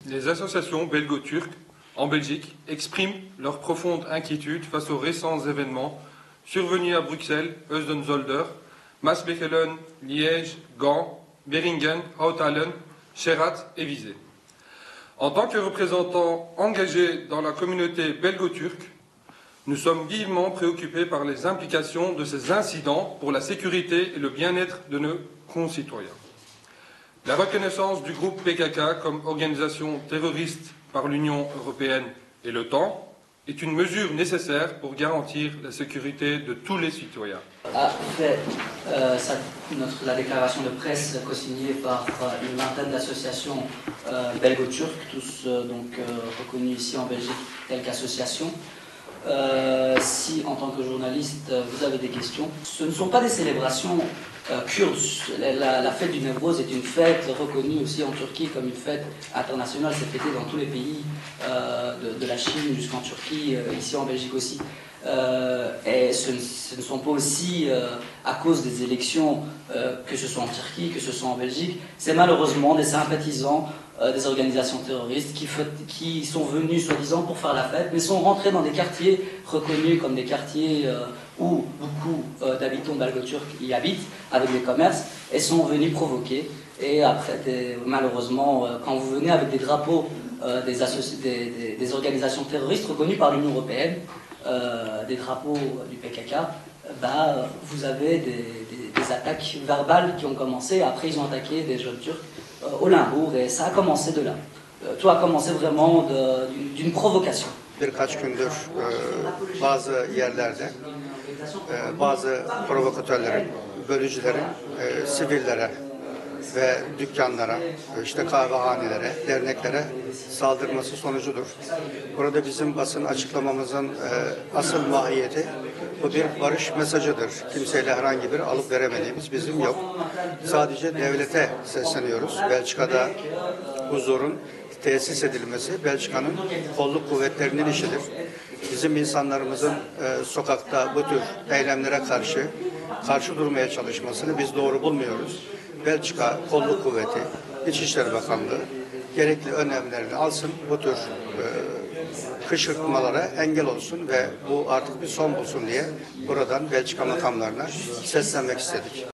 Les associations belgo-turques en Belgique expriment leur profonde inquiétude face aux récents événements survenus à Bruxelles, Heusden-Zolder, Maasmechelen, Liège, Gand, Beringen, Hout-Allen, Sherat et Visé. En tant que représentants engagés dans la communauté belgo-turque, nous sommes vivement préoccupés par les implications de ces incidents pour la sécurité et le bien-être de nos concitoyens. La reconnaissance du groupe PKK comme organisation terroriste par l'Union européenne et l'OTAN est une mesure nécessaire pour garantir la sécurité de tous les citoyens. A fait la déclaration de presse co-signée par une vingtaine d'associations belgo-turques, tous reconnus ici en Belgique telles qu'associations. Si, en tant que journaliste, vous avez des questions, ce ne sont pas des célébrations kurdes. La fête du Newroz est une fête reconnue aussi en Turquie comme une fête internationale. C'est fêté dans tous les pays, de la Chine jusqu'en Turquie, ici en Belgique aussi. Et ce ne sont pas aussi à cause des élections, que ce soit en Turquie, que ce soit en Belgique. C'est malheureusement des sympathisants des organisations terroristes qui sont venus soi-disant pour faire la fête, mais sont rentrés dans des quartiers reconnus comme des quartiers où beaucoup d'habitants belgo-turcs y habitent, avec des commerces, et sont venus provoquer. Et après, malheureusement, quand vous venez avec des drapeaux des organisations terroristes reconnues par l'Union européenne, des drapeaux du PKK, vous avez des attaques verbales qui ont commencé. Après, ils ont attaqué des jeunes Turcs au Limbourg, et ça a commencé de là. Tout a commencé vraiment d'une provocation. Birkaç gündür bazı yerlerde bazı provokatörlerin, bölücülerin sivillere ve dükkanlara, işte kahvehanelere, derneklere saldırması sonucudur. Burada bizim basın açıklamamızın asıl mahiyeti bu bir barış mesajıdır. Kimseyle herhangi bir alıp veremediğimiz bizim yok. Sadece devlete sesleniyoruz. Belçika'da huzurun tesis edilmesi Belçika'nın kolluk kuvvetlerinin işidir. Bizim insanlarımızın sokakta bu tür eylemlere karşı durmaya çalışmasını biz doğru bulmuyoruz. Belçika Kolluk Kuvveti, İçişleri Bakanlığı gerekli önlemlerini alsın, bu tür kışkırtmalara engel olsun ve bu artık bir son bulsun diye buradan Belçika makamlarına seslenmek istedik.